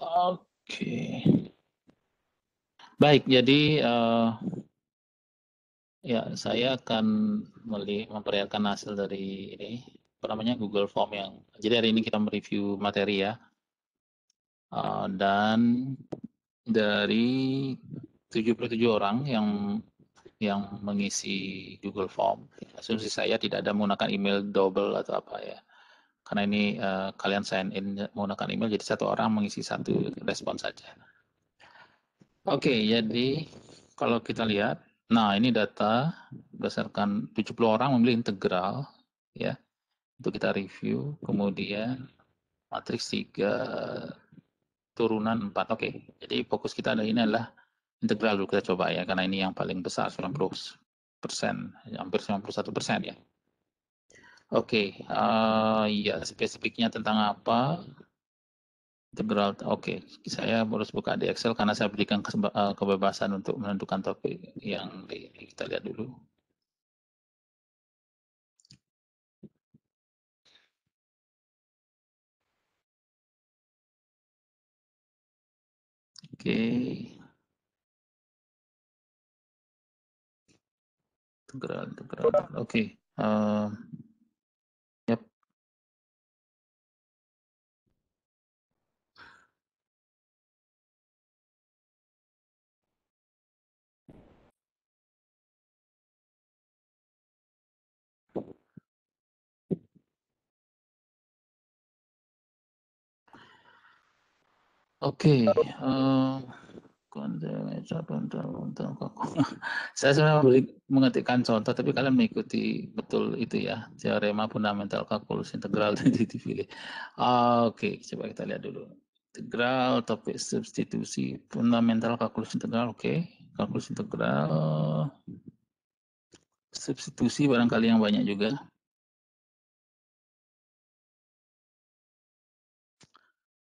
Oke. Baik, jadi ya saya akan memperlihatkan hasil dari ini, apa namanya, Google Form yang jadi hari ini kita mereview materi ya. Dan dari 77 orang yang mengisi Google Form, asumsi saya tidak ada menggunakan email double atau apa ya. Karena ini kalian sign in menggunakan email, jadi satu orang mengisi satu respon saja. Oke, jadi kalau kita lihat, nah ini data berdasarkan 70 orang memilih integral, ya, untuk kita review. Kemudian matriks 3, turunan 4. Oke, jadi fokus kita ada ini adalah integral dulu kita coba ya, karena ini yang paling besar 90%, hampir 91% ya. Oke, ya spesifiknya tentang apa? Integral, oke. Saya harus buka di Excel karena saya berikan kebebasan untuk menentukan topik yang kita lihat dulu. Oke. Integral. Oke. Yap. Oke. Saya sebenarnya mengetikkan contoh, tapi kalian mengikuti betul itu ya, teorema fundamental kalkulus integral dipilih. Oke, coba kita lihat dulu. Integral, topik substitusi, fundamental kalkulus integral, oke. Kalkulus integral, substitusi barangkali yang banyak juga.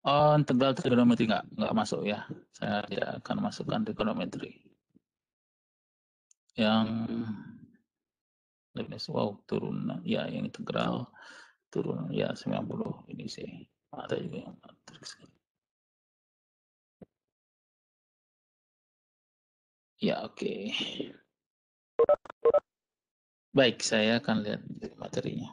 Oh, integral trigonometri nggak masuk ya. Saya tidak akan masukkan trigonometri. Yang wow, turunan ya, yang integral turunan ya 90 ini sih. Ada juga yang matriks. Ya, oke. Baik, saya akan lihat materinya.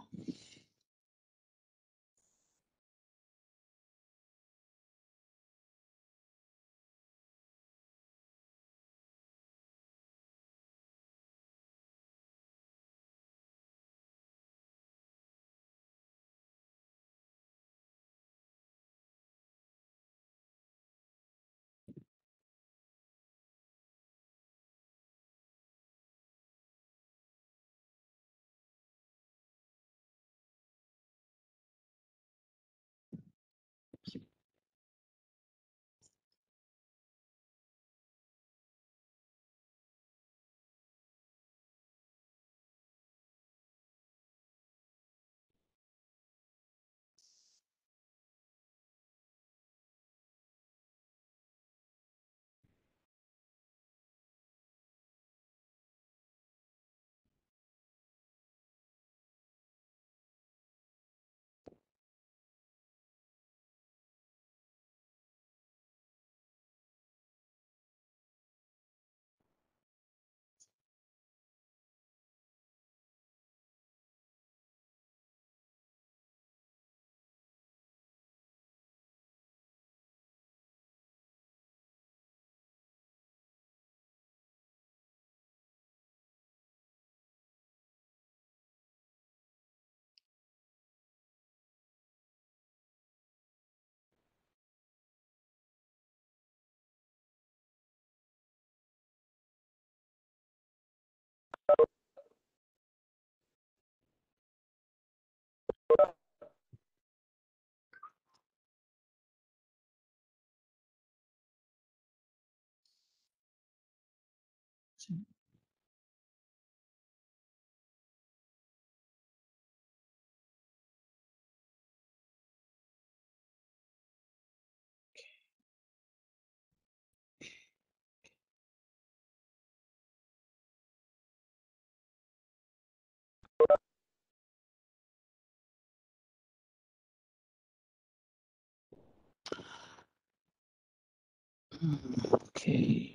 Oke.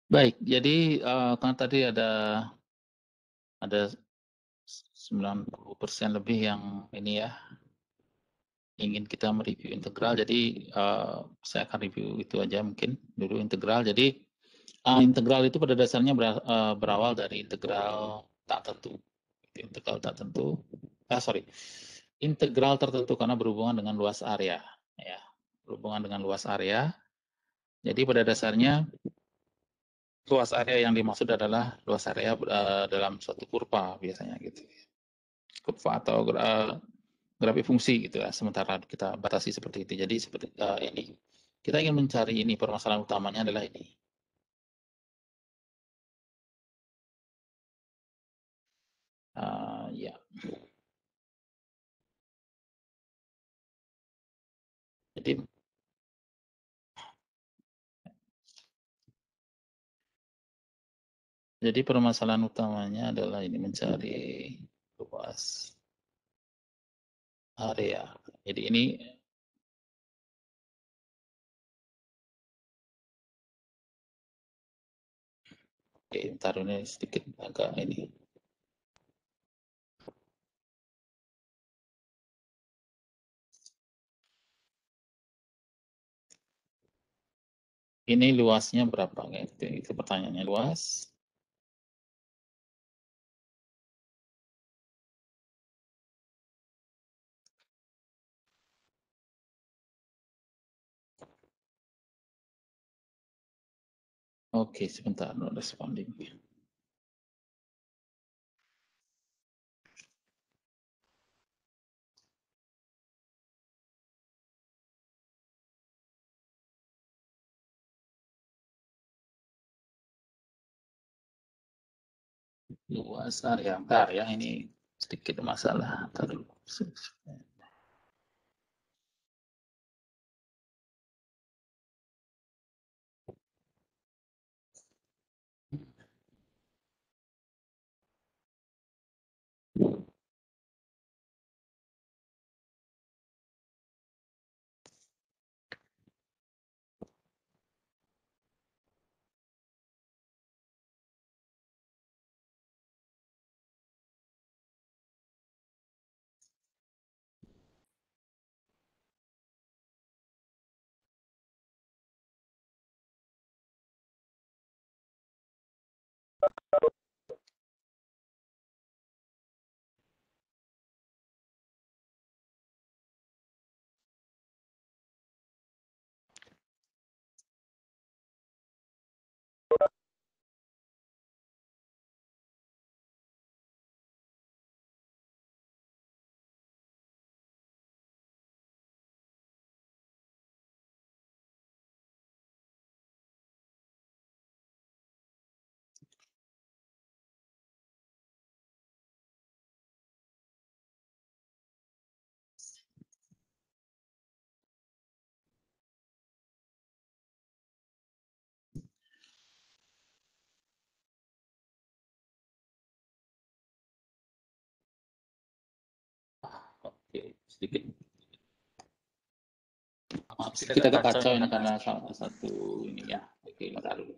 Baik, jadi kan tadi ada 90% lebih yang ini ya ingin kita mereview integral. Jadi saya akan review itu aja mungkin dulu integral. Jadi integral itu pada dasarnya berawal dari integral tak tentu. Integral tak tentu. Integral tertentu karena berhubungan dengan luas area. Ya, berhubungan dengan luas area. Jadi pada dasarnya luas area yang dimaksud adalah luas area dalam suatu kurva biasanya gitu. Kurva atau grafik fungsi gitu ya. Sementara kita batasi seperti itu. Jadi seperti ini. Kita ingin mencari ini, permasalahan utamanya adalah ini. Ya. Jadi permasalahan utamanya adalah ini mencari luas area. Jadi ini oke, taruh ini sedikit agak ini. Ini luasnya berapa? Itu pertanyaannya, luas. Oke, sebentar, no responding. Luas area, bentar ya, ini sedikit masalah. Taruh. Oke, sedikit. Maaf, sedikit agak kacau ini karena salah satu ini ya. Oke, bentar dulu.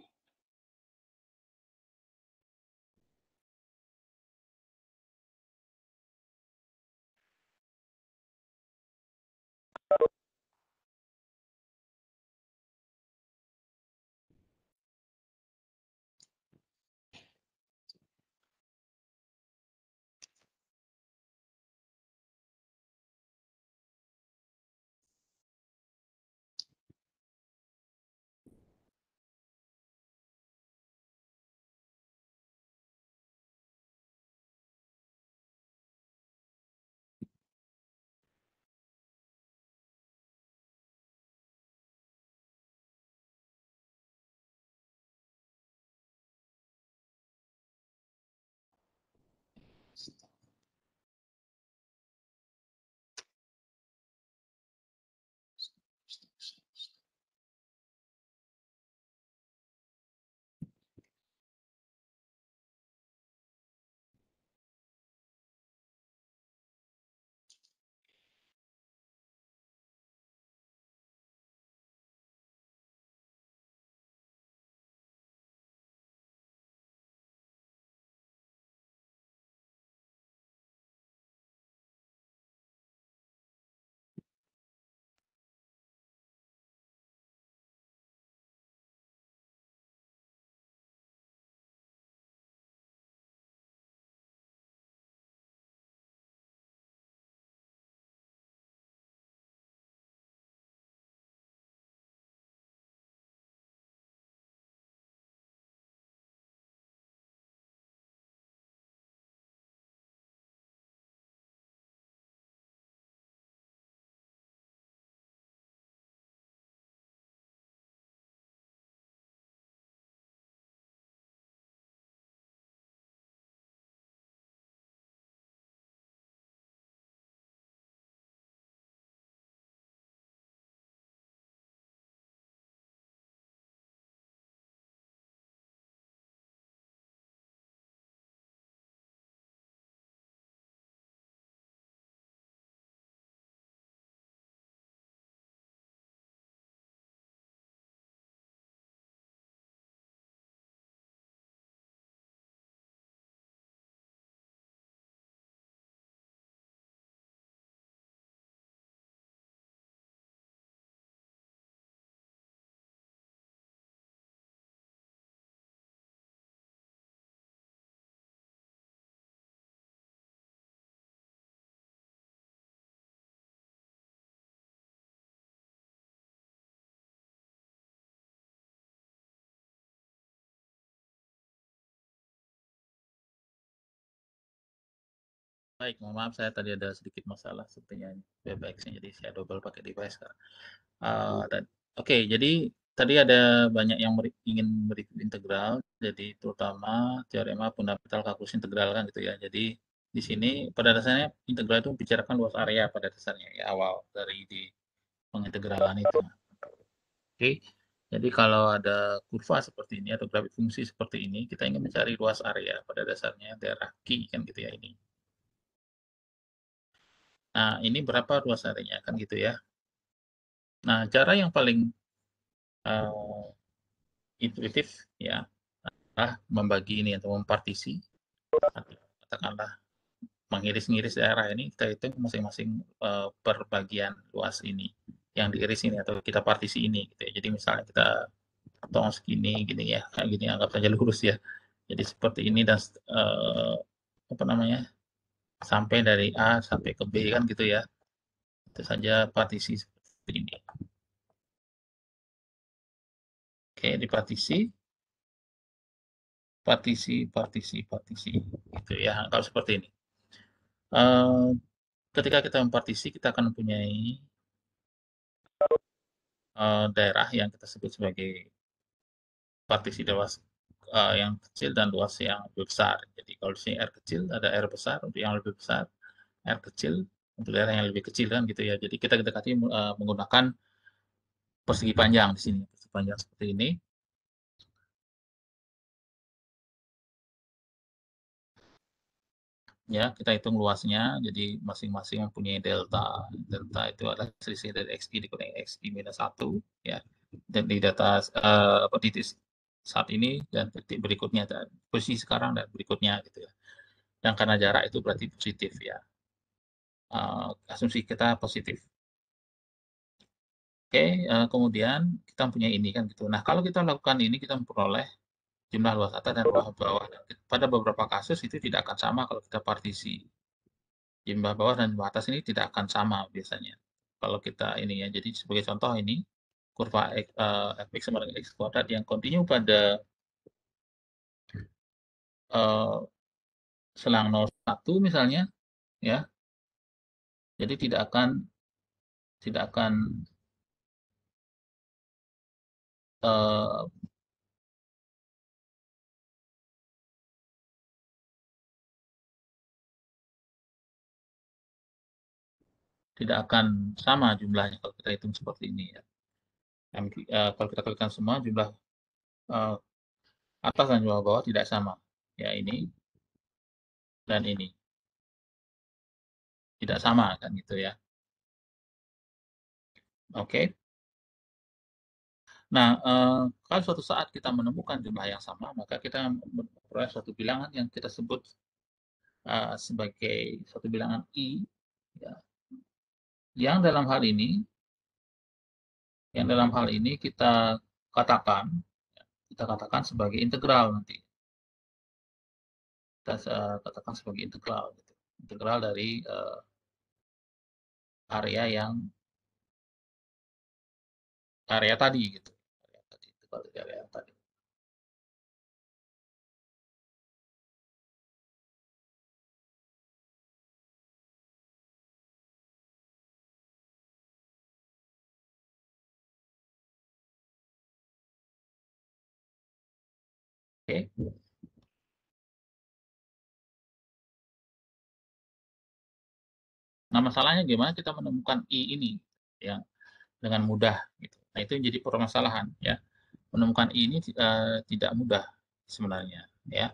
Baik, mohon maaf saya tadi ada sedikit masalah sepertinya WebEx-nya, jadi saya double pakai device sekarang. Oke, jadi tadi ada banyak yang ingin mereview integral, jadi terutama teorema fundamental kalkulus integral kan gitu ya. Jadi di sini pada dasarnya integral itu membicarakan luas area pada dasarnya ya, awal dari di pengintegralan itu. Oke, jadi kalau ada kurva seperti ini atau grafik fungsi seperti ini, kita ingin mencari luas area pada dasarnya daerah Q kan gitu ya ini. Nah, ini berapa luas areanya kan gitu ya. Nah, cara yang paling uh, intuitif ya membagi ini atau mempartisi atau katakanlah mengiris-ngiris daerah ini kita hitung masing-masing per bagian luas ini yang diiris ini atau kita partisi ini gitu ya. Jadi misalnya kita potong segini gini ya, kayak gini anggap saja lurus ya. Jadi seperti ini dan apa namanya? Sampai dari A sampai ke B kan gitu ya. Itu saja partisi seperti ini. Oke, di partisi gitu ya, kalau seperti ini. Eh, Ketika kita mempartisi, kita akan mempunyai daerah yang kita sebut sebagai partisi luas yang kecil dan luas yang lebih besar. Jadi kalau di sini R kecil, ada R besar untuk yang lebih besar, R kecil untuk daerah yang lebih kecil kan gitu ya. Jadi kita dekati menggunakan persegi panjang di sini, persegi panjang seperti ini. Ya, kita hitung luasnya, jadi masing-masing mempunyai delta. Delta itu adalah selisih dari XI dikurangi XI minus 1, ya. Dan di data titik saat ini dan titik berikutnya, dan posisi sekarang dan berikutnya gitu ya. Dan karena jarak itu berarti positif ya. Asumsi kita positif. Oke, kemudian kita punya ini kan gitu. Nah, kalau kita lakukan ini, kita memperoleh jumlah luas atas dan luas bawah. Pada beberapa kasus itu tidak akan sama kalau kita partisi. Jumlah bawah dan jumlah atas ini tidak akan sama biasanya. Kalau kita ini ya, jadi sebagai contoh ini, kurva fx sama dengan x kuadrat yang kontinu pada selang 0,1 misalnya, ya, jadi tidak akan uh, tidak akan sama jumlahnya kalau kita hitung seperti ini ya. Kalau kita kalikan semua jumlah uh, atas dan jumlah bawah tidak sama. Ya, ini dan ini tidak sama kan gitu ya. Oke. Nah, kalau suatu saat kita menemukan jumlah yang sama, maka kita memperoleh suatu bilangan yang kita sebut sebagai suatu bilangan I, ya, yang dalam hal ini, kita katakan, sebagai integral nanti. Kita katakan sebagai integral, gitu. Integral dari area tadi, gitu. Area tadi. Oke. Nah, masalahnya gimana kita menemukan I ini ya dengan mudah gitu. Nah, itu yang jadi permasalahan ya. Menemukan I ini tidak mudah sebenarnya ya.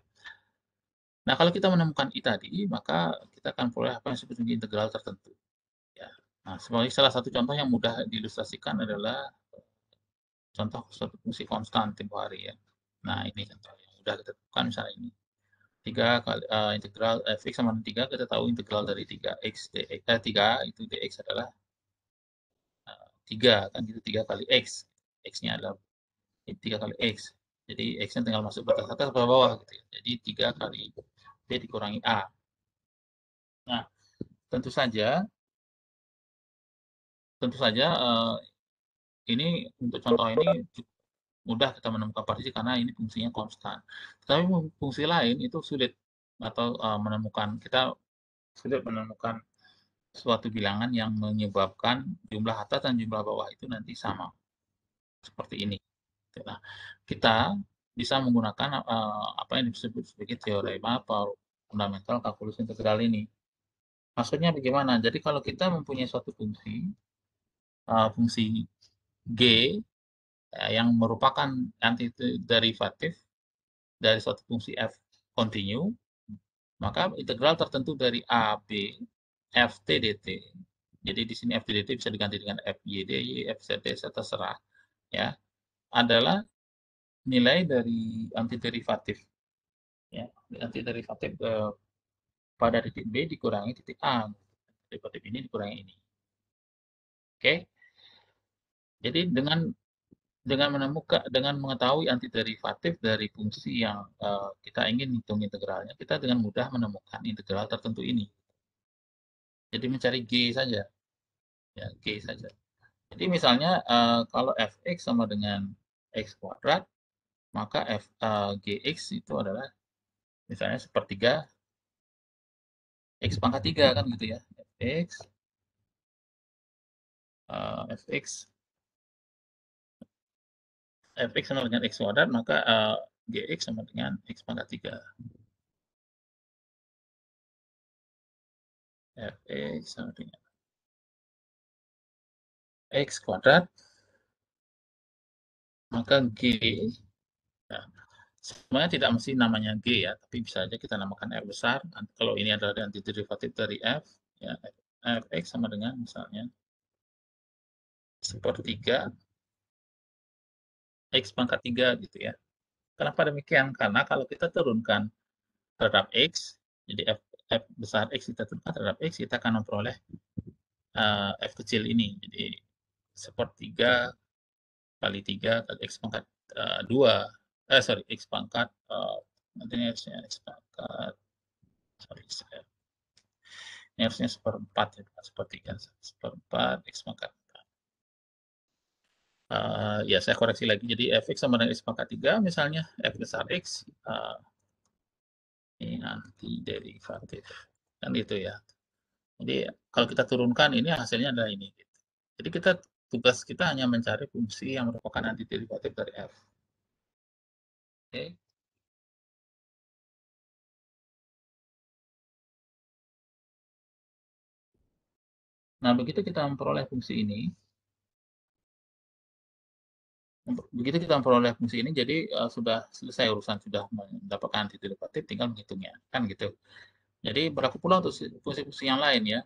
Nah, kalau kita menemukan I tadi, maka kita akan peroleh apa yang disebut dengan integral tertentu ya. Nah, sebagai salah satu contoh yang mudah diilustrasikan adalah contoh suatu fungsi konstan tempo hari ya. Nah, ini contoh yang mudah kita temukan misalnya ini. 3 kali integral fx sama dengan 3, kita tahu integral dari 3x dx 3 itu dx adalah 3 kan itu 3 kali x. X-nya adalah 3 kali x. Jadi x-nya tinggal masuk batas atas atau bawah gitu ya. Jadi 3 kali b dikurangi a. Nah, tentu saja ini untuk contoh ini mudah kita menemukan partisi karena ini fungsinya konstan. Tapi fungsi lain itu sulit atau kita sulit menemukan suatu bilangan yang menyebabkan jumlah atas dan jumlah bawah itu nanti sama seperti ini. Nah, kita bisa menggunakan apa yang disebut sebagai teorema fundamental kalkulus integral ini. Maksudnya bagaimana? Jadi kalau kita mempunyai suatu fungsi, fungsi g yang merupakan antiderivatif dari suatu fungsi f kontinu, maka integral tertentu dari a, b, f, t, dt. Jadi di sini f, t, dt bisa diganti dengan f, y, dy, f, z, ds, terserah. Ya, adalah nilai dari antiderivatif. Ya, antiderivatif pada titik b dikurangi titik a. Derivatif ini dikurangi ini. Oke. Jadi dengan mengetahui antiderivatif dari fungsi yang kita ingin hitung integralnya, kita dengan mudah menemukan integral tertentu ini. Jadi mencari g saja, ya g saja. Jadi misalnya kalau fx sama dengan x kuadrat, maka gx itu adalah misalnya sepertiga x pangkat 3 kan gitu ya. fx sama dengan x kuadrat, maka gx sama dengan x pangkat 3. fx sama dengan x kuadrat, maka g. Nah, Sebenarnya tidak mesti namanya G ya, tapi bisa aja kita namakan R besar. Kalau ini adalah antiderivatif dari F, ya Fx sama dengan misalnya sepertiga X pangkat 3 gitu ya. Kenapa demikian? Karena kalau kita turunkan terhadap X, jadi F besar X kita turunkan terhadap X, kita akan memperoleh F kecil ini. Jadi sepertiga kali 3 kali X pangkat 2. Sorry, X pangkat, nanti ini harusnya X pangkat, sorry, ini harusnya seperempat ya, bukan sepertiga. Seperempat X pangkat 4. Ya, saya koreksi lagi. Jadi Fx sama dengan X pangkat 3, misalnya F besar X, ini nanti derivatif. Kan gitu ya. Jadi kalau kita turunkan ini hasilnya adalah ini. Jadi tugas kita hanya mencari fungsi yang merupakan antiderivatif dari F. Oke. Nah, begitu kita memperoleh fungsi ini, jadi sudah selesai urusan, sudah mendapatkan antiderivatif, tinggal menghitungnya, kan gitu. Jadi berlaku pula untuk fungsi-fungsi yang lain ya.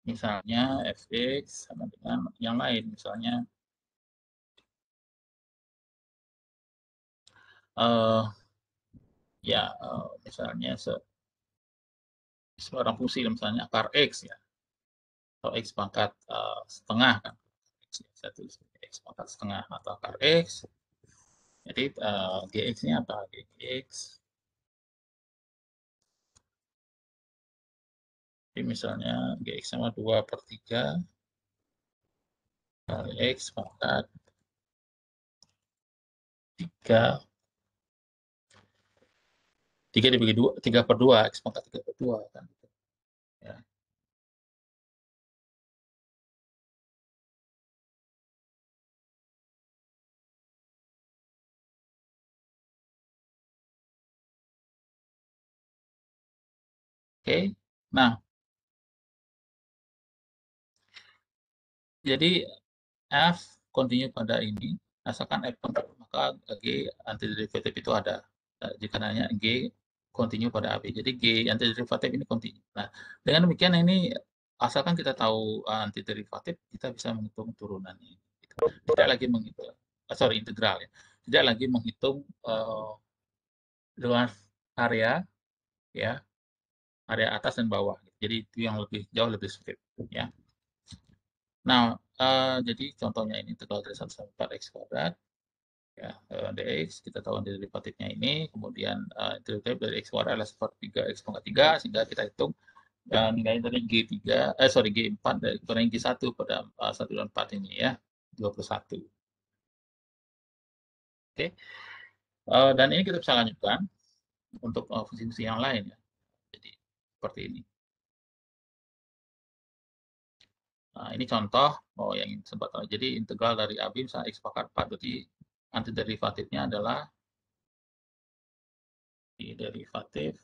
Misalnya fx sama dengan yang lain, misalnya ya misalnya seorang fungsi misalnya akar x ya, atau x pangkat setengah kan, saya tulis x pangkat setengah atau akar x. Jadi gx-nya apa? Gx. Jadi misalnya gx sama 2/3 kali x pangkat 3. 3 dibagi 2, 3/2, x pangkat 3/2 kan. Ya. Oke. Nah, jadi F kontinu pada ini, asalkan F kontinu, maka G antiderivatif itu ada. Nah, jika nanya G kontinu pada AB. Jadi G antiderivatif ini kontinu. Nah, dengan demikian ini asalkan kita tahu antiderivatif, kita bisa menghitung turunannya. Tidak lagi menghitung, sorry, integral ya. Tidak lagi menghitung luas area ya, area atas dan bawah. Jadi itu yang jauh lebih sulit ya. Nah, jadi contohnya ini integral dari 1 sampai 4 x kuadrat ya, dx kita tahu derivatifnya ini, kemudian derivatif dari x kuadrat adalah sepertiga x pangkat 3, sehingga kita hitung nilainya dari G4 dari kurang G1 pada 1 dan 4 ini ya, 21. Oke. Dan ini kita bisa lanjutkan untuk fungsi-fungsi yang lain ya. Jadi seperti ini. Nah, ini contoh yang sempat jadi integral dari AB misalnya x pangkat 4, berarti antiderivatifnya adalah derivatif,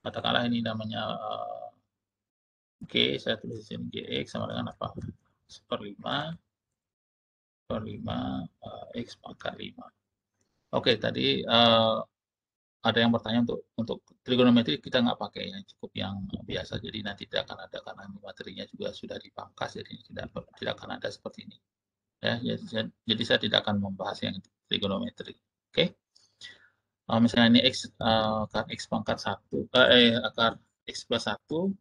katakanlah ini namanya G, saya tulis di sini Gx sama dengan apa? 1/5 per 5 X pangkat 5. Oke, tadi ada yang bertanya untuk trigonometri kita nggak pakai, yang cukup yang biasa, jadi nanti tidak akan ada karena materinya juga sudah dipangkas, jadi tidak akan ada seperti ini. Ya, jadi saya tidak akan membahas yang trigonometri. Oke. Misalnya ini akar x pangkat 1, akar x plus 1,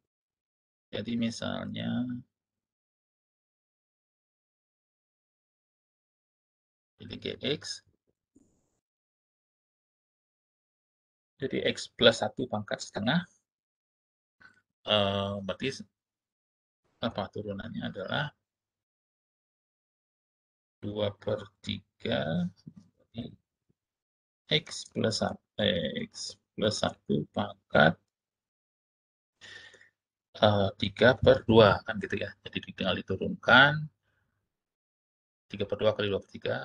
jadi misalnya jadi gx, jadi x plus 1 pangkat setengah, berarti apa turunannya adalah 2/3 x plus 1 pangkat 3/2 kan gitu ya. Jadi tinggal diturunkan 3/2 kali 2/3,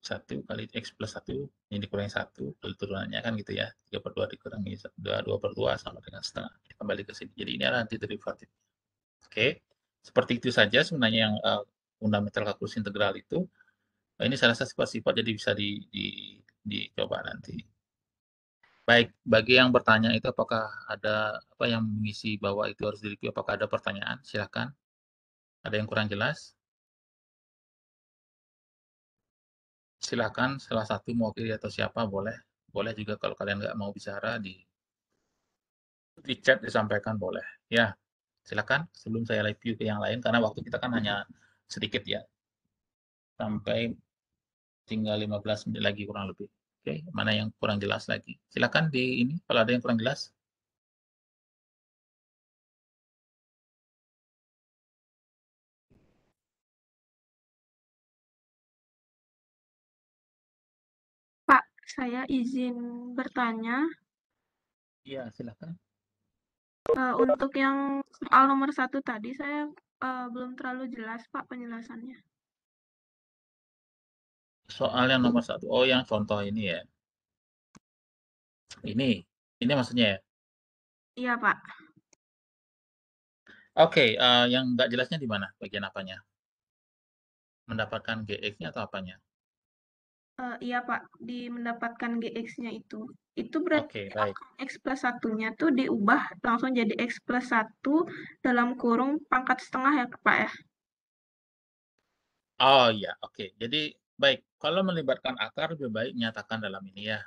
1 kali x plus 1 ini dikurangi 1 kali turunannya kan gitu ya. 3/2 dikurangi 2/2 sama dengan setengah. Kembali ke sini. Jadi ini adalah antiderivatif. Oke. Seperti itu saja sebenarnya yang fundamental kalkulus integral itu. Ini saya rasa sifat-sifat jadi bisa dicoba nanti. Baik, bagi yang bertanya itu apakah ada apa yang mengisi bahwa itu harus direview, apakah ada pertanyaan? Silakan. Ada yang kurang jelas? Silakan salah satu mewakili atau siapa boleh. Boleh juga kalau kalian nggak mau bicara di chat disampaikan boleh. Ya, silakan sebelum saya review ke yang lain karena waktu kita kan hanya sedikit ya. Sampai tinggal 15 menit lagi kurang lebih. Oke, mana yang kurang jelas lagi? Silakan di ini kalau ada yang kurang jelas. Pak, saya izin bertanya. Iya, silakan. Untuk yang soal nomor 1 tadi, saya belum terlalu jelas, Pak, penjelasannya. Soal yang nomor satu, oh yang contoh ini ya. Ini maksudnya ya. Iya, Pak. Oke, yang nggak jelasnya di mana? Bagian apanya? Mendapatkan GX-nya atau apanya? Iya, Pak, di mendapatkan GX-nya itu. Itu berarti Oke, baik. akun X plus 1-nya tuh diubah langsung jadi X plus 1 dalam kurung pangkat setengah ya, Pak ya? Oh iya, oke. Jadi baik, kalau melibatkan akar lebih baik nyatakan dalam ini ya.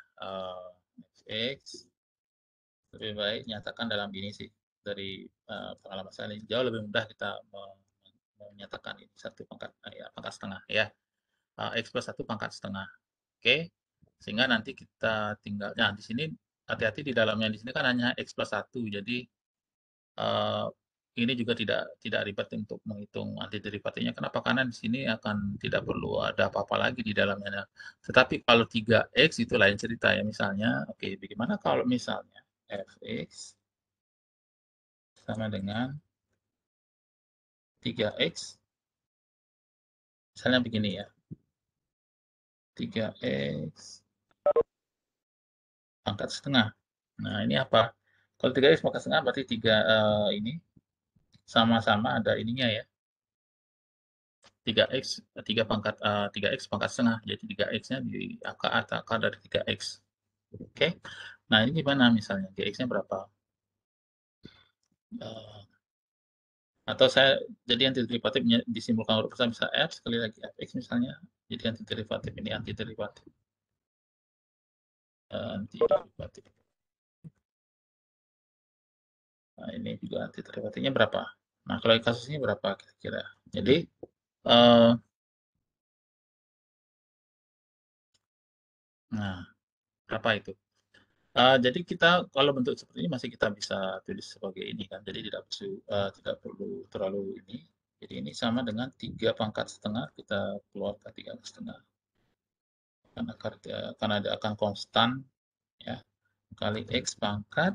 X lebih baik nyatakan dalam ini sih. Dari pengalaman saya ini jauh lebih mudah kita menyatakan ini satu pangkat ya, pangkat setengah ya. X plus 1 pangkat setengah. Oke. Sehingga nanti kita tinggal nah di sini hati-hati di dalamnya di sini kan hanya X plus 1. Jadi eh, ini juga tidak ribet untuk menghitung antiderivatifnya. Kenapa? Karena di sini akan tidak perlu ada apa-apa lagi di dalamnya. Nah, tetapi kalau 3x itu lain cerita ya. Misalnya, oke, bagaimana kalau misalnya fx sama dengan 3x, misalnya begini ya, 3x pangkat setengah. Nah, ini apa? Kalau 3x pangkat setengah berarti 3 ini sama-sama ada ininya ya. 3x 3 pangkat 3x pangkat setengah. Jadi 3x-nya di akar dari 3x. Oke. Nah, ini gimana misalnya? GX-nya berapa? Atau saya jadi antiderivatifnya disimpulkan huruf besar bisa F sekali lagi fx misalnya. Jadi antiderivatif ini antiderivatif. Antiderivatif. Nah, ini juga antiderivatifnya berapa? Nah, kalau kasus ini berapa kira-kira? Jadi nah, berapa itu? Jadi kita kalau bentuk seperti ini masih kita bisa tulis sebagai ini kan. Jadi tidak perlu terlalu ini. Jadi ini sama dengan 3 pangkat setengah kita keluarkan 3 setengah. Karena ada akan konstan ya kali x pangkat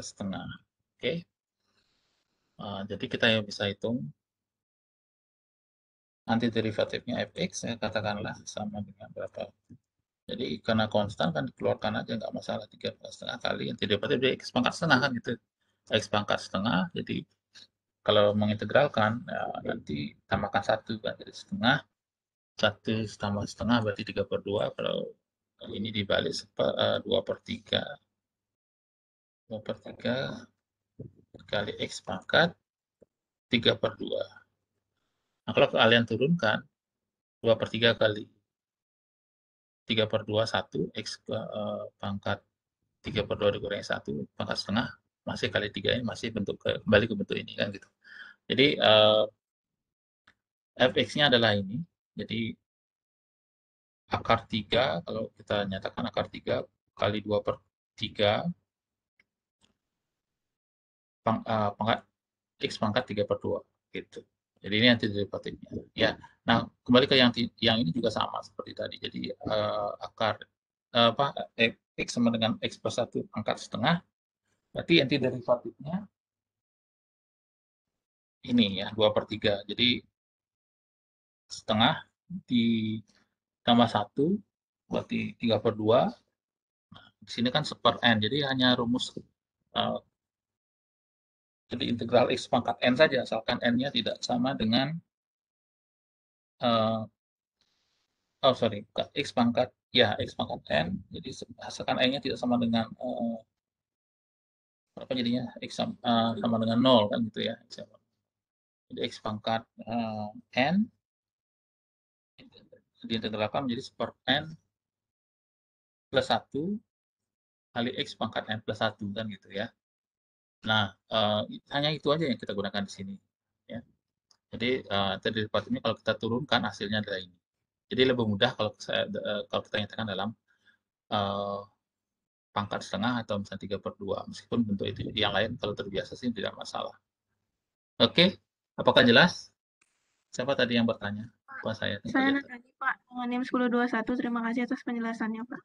setengah. Oke. Jadi kita yang bisa hitung antiderivatifnya fx ya katakanlah sama dengan berapa. Jadi karena konstan kan dikeluarkan aja nggak masalah 3 pangkat setengah kali antiderivatif dari x pangkat setengah kan gitu. X pangkat setengah jadi kalau mengintegralkan ya, nanti tambahkan 1 kan jadi setengah 1 tambah setengah berarti 3/2 kalau ini dibalik 2/3 2/3 kali X pangkat 3/2. Nah kalau kalian turunkan 2/3 kali 3/2 1 X pangkat 3/2 dikurangi 1 pangkat setengah masih kali 3 ini masih kembali ke bentuk ini kan gitu. Jadi fx-nya adalah ini. Jadi akar 3, kalau kita nyatakan akar 3 kali 2/3 pangkat X pangkat 3/2 gitu. Jadi ini antiderivatifnya. Ya. Nah, kembali ke yang ini juga sama seperti tadi. Jadi akar apa X sama dengan X plus 1 pangkat setengah, berarti antiderivatifnya ini ya 2/3. Jadi setengah ditambah 1 berarti 3/2. Di sini kan seper n, jadi hanya rumus jadi integral x pangkat n saja, asalkan n-nya tidak sama dengan oh sorry, X pangkat, ya X pangkat N, jadi asalkan N-nya tidak sama dengan, apa jadinya, sama dengan 0 kan gitu ya. Jadi X pangkat N, diintegralkan menjadi per N plus 1 kali X pangkat N plus 1 kan gitu ya. Nah, hanya itu aja yang kita gunakan di sini. Ya. Jadi terderivatif ini kalau kita turunkan hasilnya adalah ini. Jadi lebih mudah kalau kita nyatakan dalam uh, pangkat setengah atau misalnya 3/2. Meskipun bentuk itu yang lain kalau terbiasa sih tidak masalah. Oke, apakah jelas? Siapa tadi yang bertanya? Apa saya yang Saya kelihatan? Natali, Pak, dengan NIM 1021. Terima kasih atas penjelasannya, Pak.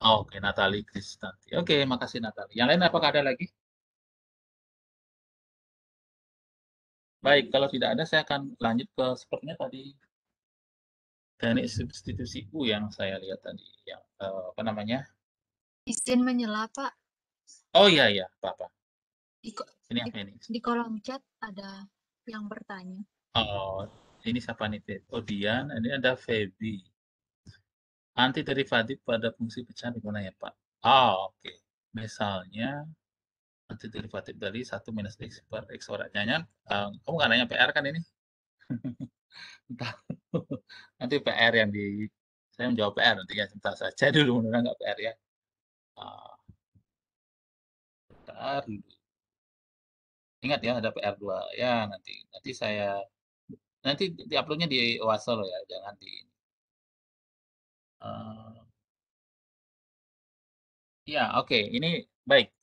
Oh, oke, Natali Kristanti. Oke, makasih Natali. Yang lain apakah ada lagi? Baik, kalau tidak ada saya akan lanjut ke sepertinya tadi teknik substitusi U yang saya lihat tadi, yang apa namanya? Izin menyela, Pak. Oh iya iya, apa-apa. Di, Ini di, apa ini? di kolom chat ada yang bertanya. Oh, ini siapa nih? Oh, Dian. Ini ada Feby. Antiderivatif pada fungsi pecahan di mana ya, Pak? Oh, oke. Misalnya antiderivatif dari 1 minus X per X kuadratnya. Kamu nggak nanya PR kan ini? Entah. Nanti PR yang di... Saya menjawab PR nanti ya. Sebentar saja dulu, mudah nggak PR ya. Uh, PR dulu. Ingat ya, ada PR2. Ya, nanti saya... Nanti di-uploadnya di OASO loh ya, jangan di... ya, oke. Ini baik.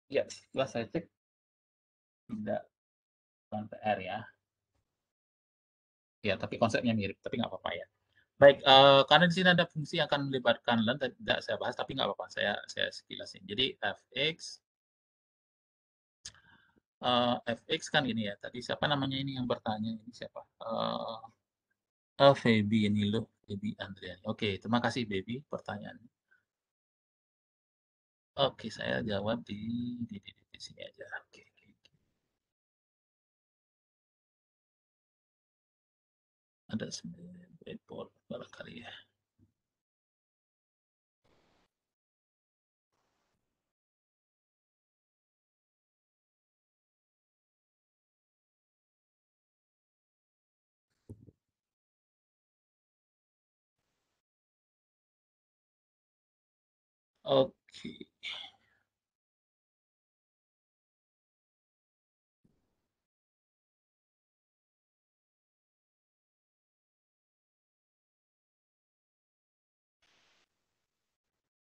Ya, setelah saya cek, tidak bukan PR ya. Ya, tapi konsepnya mirip, tapi nggak apa-apa ya. Baik, karena di sini ada fungsi yang akan melibatkan dan tidak saya bahas, tapi nggak apa-apa, saya sekilasin. Jadi fx kan ini ya. Tadi siapa namanya ini yang bertanya ini siapa? Feby ini loh, Feby Andriani. Oke, terima kasih Baby pertanyaannya. Oke, saya jawab di sini aja. Oke. Ada 9 breadboard barangkali ya. Oke.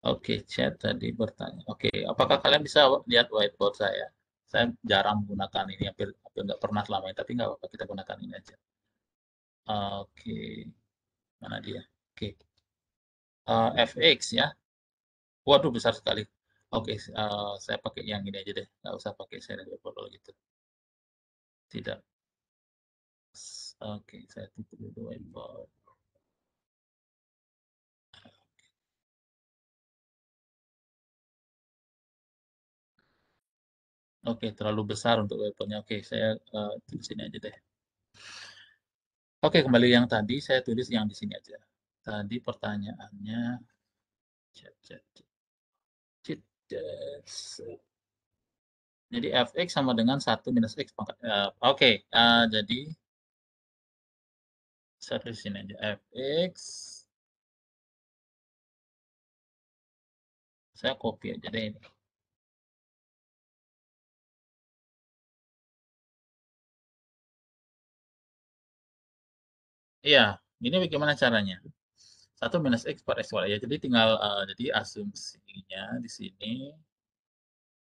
Oke, chat tadi bertanya. Oke, apakah kalian bisa lihat whiteboard saya? Saya jarang menggunakan ini, hampir hampir nggak pernah selama ini, tapi nggak apa-apa, kita gunakan ini aja. Oke, mana dia? Oke, fx ya. Waduh, besar sekali. Oke, saya pakai yang ini aja deh, nggak usah pakai serial whiteboard kalau gitu. Tidak. Oke, saya tutup dulu whiteboard. Oke, terlalu besar untuk whiteboardnya. Oke, saya tulis sini aja deh. Oke, kembali yang tadi, saya tulis yang di sini aja. Tadi pertanyaannya, chat, chat, chat. Jadi fx sama dengan 1 minus x pangkat. Oke, jadi saya tulis sini aja fx. Saya copy aja deh ini. Iya, ini bagaimana caranya? 1 minus x per x kuadrat ya. Jadi tinggal jadi asumsinya di sini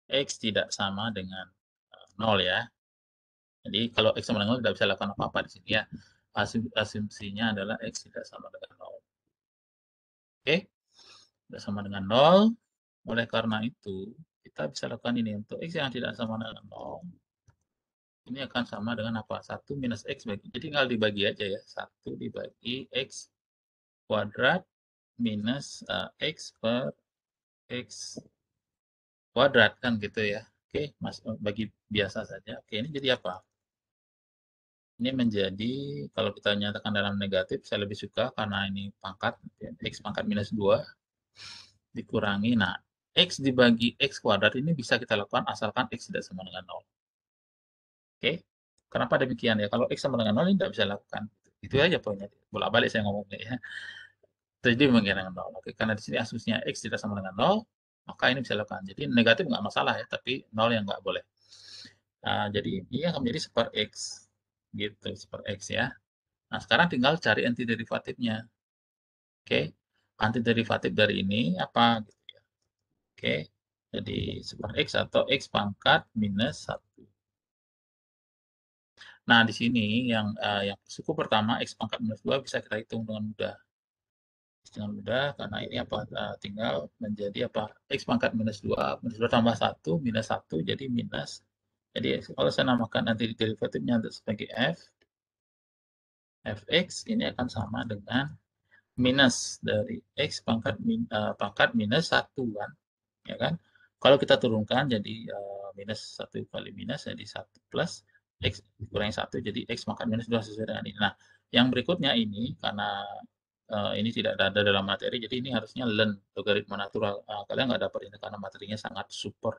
x tidak sama dengan 0 ya. Jadi kalau x sama dengan 0 tidak bisa lakukan apa-apa di sini ya. Asumsinya adalah x tidak sama dengan 0. Oke, tidak sama dengan 0. Oleh karena itu, kita bisa lakukan ini untuk x yang tidak sama dengan 0. Ini akan sama dengan apa? 1 minus x bagi. Jadi tinggal dibagi aja ya. 1 dibagi x kuadrat minus x per x kuadrat kan gitu ya. Oke, Mas bagi biasa saja. Oke, ini jadi apa? ini menjadi, kalau kita nyatakan dalam negatif, saya lebih suka karena ini pangkat, ya, X pangkat minus 2 dikurangi. Nah, X dibagi X kuadrat ini bisa kita lakukan asalkan X tidak sama dengan 0. Oke? Kenapa demikian ya? Kalau X sama dengan 0 ini tidak bisa lakukan. Itu aja poinnya. Bolak-balik saya ngomongnya ya. Jadi bagian dengan 0. Oke, karena di sini asumsinya X tidak sama dengan 0, maka ini bisa lakukan. Jadi negatif nggak masalah ya, tapi 0 yang nggak boleh. Nah, jadi ini akan menjadi super X. Gitu, super X ya. Nah, sekarang tinggal cari antiderivatifnya. Oke, antiderivatif dari ini apa? Gitu ya. Oke, jadi super X atau X pangkat minus 1. Nah, di sini yang suku pertama X pangkat minus 2 bisa kita hitung dengan mudah. Dengan mudah, karena ini apa? Tinggal menjadi apa? X pangkat minus 2 tambah 1, minus 1, jadi minus. Jadi kalau saya namakan nanti derivatifnya sebagai fx ini akan sama dengan minus dari x pangkat minus 1 kan. Ya kan? Kalau kita turunkan jadi minus 1 kali minus jadi 1 plus x dikurangi 1 jadi x pangkat minus 2 sesuai dengan ini. Nah, yang berikutnya ini karena ini tidak ada dalam materi, jadi ini harusnya learn logaritma natural. Kalian nggak dapat ini karena materinya sangat super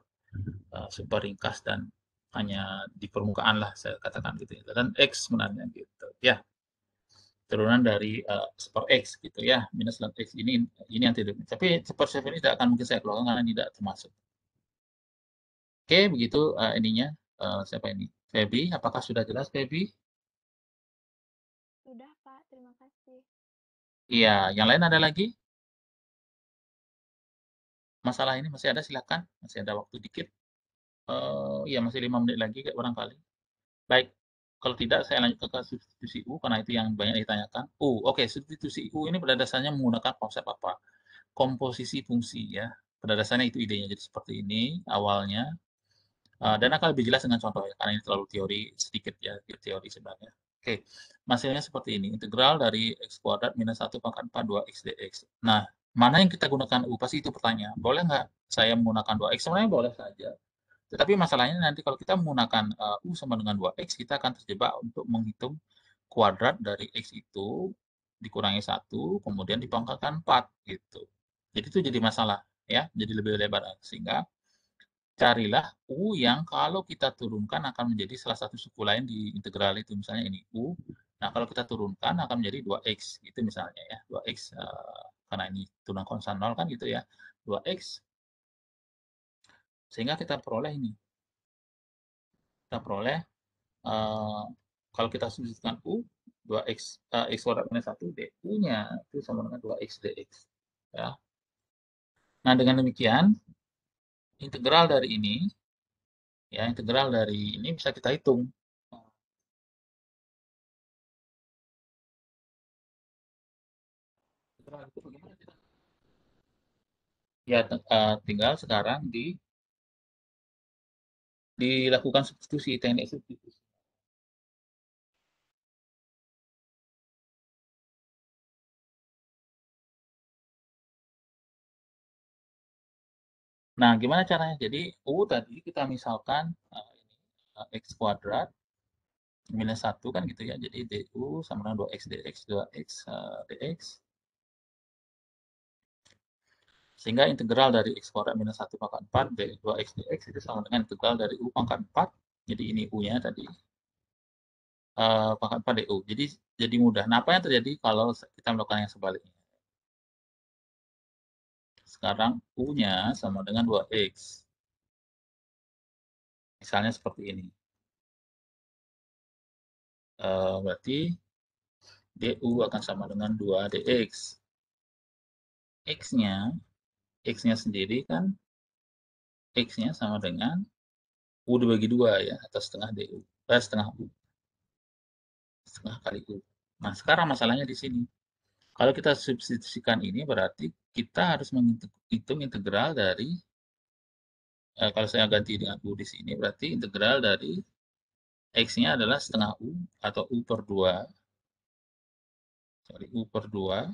ringkas dan hanya di permukaan lah saya katakan gitu ya. Dan x sebenarnya gitu ya, turunan dari super x gitu ya, minus ln x ini yang tidak, tapi super chef ini tidak akan mungkin saya keluarkan karena tidak termasuk. Oke, begitu ininya. Siapa ini? Feby, apakah sudah jelas Feby? Sudah, Pak. Terima kasih. Iya, yang lain ada lagi? Masalah ini masih ada, silakan. Masih ada waktu dikit. Iya, masih 5 menit lagi barangkali. Baik, kalau tidak saya lanjut ke substitusi U karena itu yang banyak ditanyakan. Oke, substitusi U ini pada dasarnya menggunakan konsep apa? Komposisi fungsi ya. Pada dasarnya itu idenya. Jadi seperti ini awalnya. Dan akan lebih jelas dengan contoh ya, karena ini terlalu teori sedikit ya, teori sebenarnya. Oke, hasilnya seperti ini. Integral dari x kuadrat minus 1 pangkat 4 2x dx. Nah, mana yang kita gunakan U? Pasti itu pertanyaan. Boleh nggak saya menggunakan 2x? Sebenarnya boleh saja. Tetapi masalahnya nanti kalau kita menggunakan U sama dengan 2x, kita akan terjebak untuk menghitung kuadrat dari x itu dikurangi 1, kemudian dipangkalkan 4 gitu. Jadi itu jadi masalah ya, jadi lebih lebar. Sehingga carilah U yang kalau kita turunkan akan menjadi salah satu suku lain di integral itu. Misalnya ini U. Nah, kalau kita turunkan akan menjadi 2x gitu misalnya ya. 2x karena ini turunan konstan 0 kan gitu ya. 2x sehingga kita peroleh ini. Kita peroleh kalau kita substitusikan U 2x x kuadrat minus 1 du-nya itu sama dengan 2x dx ya. Nah, dengan demikian integral dari ini ya, integral dari ini bisa kita hitung. Integral itu bagaimana kita? Ya, tinggal sekarang dilakukan substitusi, teknik substitusi. Nah, gimana caranya? Jadi U tadi kita misalkan x kuadrat minus 1 kan gitu ya. Jadi du sama dengan 2x dx, 2x dx. Sehingga integral dari x kuadrat minus 1 pangkat 4 2x dx itu sama dengan integral dari U pangkat 4. Jadi ini U-nya tadi pangkat 4 du. Jadi mudah. Nah, apa yang terjadi kalau kita melakukan yang sebaliknya? Sekarang U-nya sama dengan 2x. Misalnya seperti ini. Berarti du akan sama dengan 2 dx. X-nya, X-nya sendiri kan, X-nya sama dengan U dibagi 2 ya, atau setengah du. Setengah U. Setengah kali U. Nah, sekarang masalahnya di sini. Kalau kita substitusikan ini berarti kita harus menghitung integral dari, kalau saya ganti dengan U di sini, berarti integral dari X-nya adalah setengah U atau U per 2. Sorry, U per 2.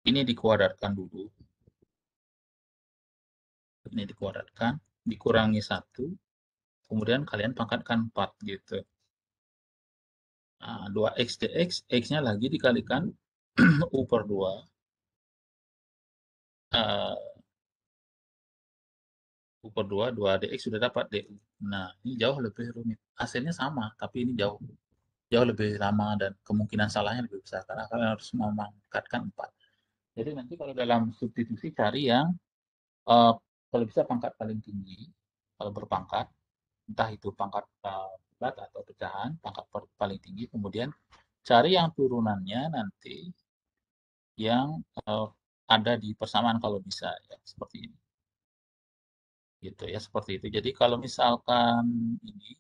Ini dikuadratkan dulu. Ini dikuadratkan, dikurangi 1, kemudian kalian pangkatkan 4 gitu. Nah, 2x dx, x-nya lagi dikalikan U per 2. U per 2, 2 dx sudah dapat du. Nah, ini jauh lebih rumit. Hasilnya sama, tapi ini jauh lebih lama dan kemungkinan salahnya lebih besar karena kalian harus memangkatkan 4. Jadi nanti kalau dalam substitusi cari yang kalau bisa pangkat paling tinggi, kalau berpangkat, entah itu pangkat bulat atau pecahan, pangkat paling tinggi, kemudian cari yang turunannya nanti yang ada di persamaan kalau bisa, ya seperti ini. Gitu ya, seperti itu. Jadi kalau misalkan ini,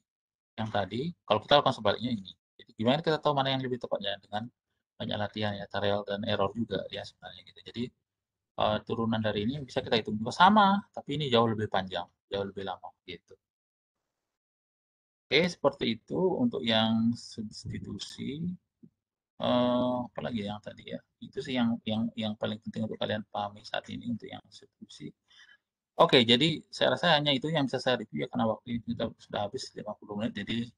yang tadi, kalau kita lakukan sebaliknya ini. Jadi gimana kita tahu mana yang lebih tepatnya dengan banyak latihan ya, trial dan error juga ya sebenarnya gitu. Jadi turunan dari ini bisa kita hitung juga sama, tapi ini jauh lebih panjang, jauh lebih lama gitu. Oke, seperti itu untuk yang substitusi. Apa lagi yang tadi ya? Itu sih yang paling penting untuk kalian pahami saat ini untuk yang substitusi. Oke, jadi saya rasa hanya itu yang bisa saya review ya karena waktu kita sudah habis 50 menit. Jadi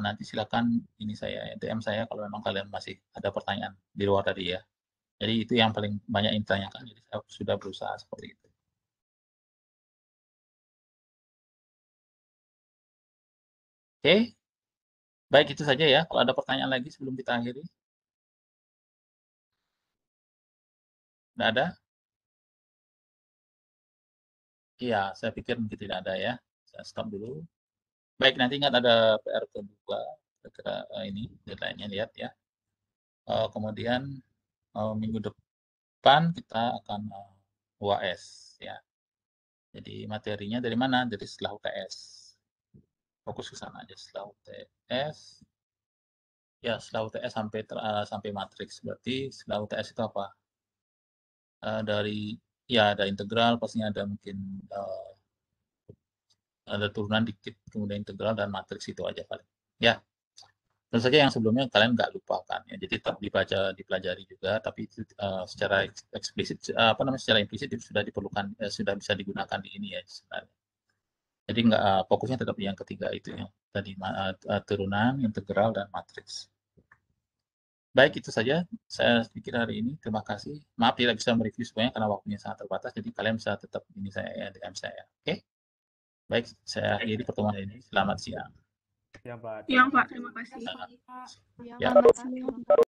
nanti silakan ini saya DM saya kalau memang kalian masih ada pertanyaan di luar tadi ya. Jadi itu yang paling banyak yang ditanyakan. Jadi saya sudah berusaha seperti itu. Oke, baik itu saja ya. Kalau ada pertanyaan lagi sebelum kita akhiri, tidak ada? Iya, saya pikir mungkin tidak ada ya. Saya stop dulu. Baik, nanti ingat ada PR kedua. Kira-kira ini deadline-nya lihat ya. Kemudian minggu depan kita akan UAS ya. Jadi materinya dari mana? Dari setelah UTS. Fokus ke sana aja setelah UTS. Ya, setelah UTS sampai matriks. Berarti setelah UTS itu apa? Dari ya ada integral, pastinya ada mungkin ada turunan dikit, kemudian integral dan matriks itu aja paling. Ya, tentu saja yang sebelumnya kalian nggak lupakan ya. Jadi tetap dibaca, dipelajari juga, tapi itu secara eksplisit, apa namanya, secara implisit itu sudah diperlukan, sudah bisa digunakan di ini ya sebenarnya. Jadi nggak fokusnya tetap di yang ketiga itu ya. Tadi turunan, integral dan matriks. Baik, itu saja saya pikir hari ini. Terima kasih. Maaf tidak bisa mereview semuanya karena waktunya sangat terbatas. Jadi kalian bisa tetap ini saya ya, DM saya. Oke? Baik, saya akhiri pertemuan ini. Selamat siang. Ya, Pak. Yang Pak, terima kasih. Pak. Ya. Selamat siang.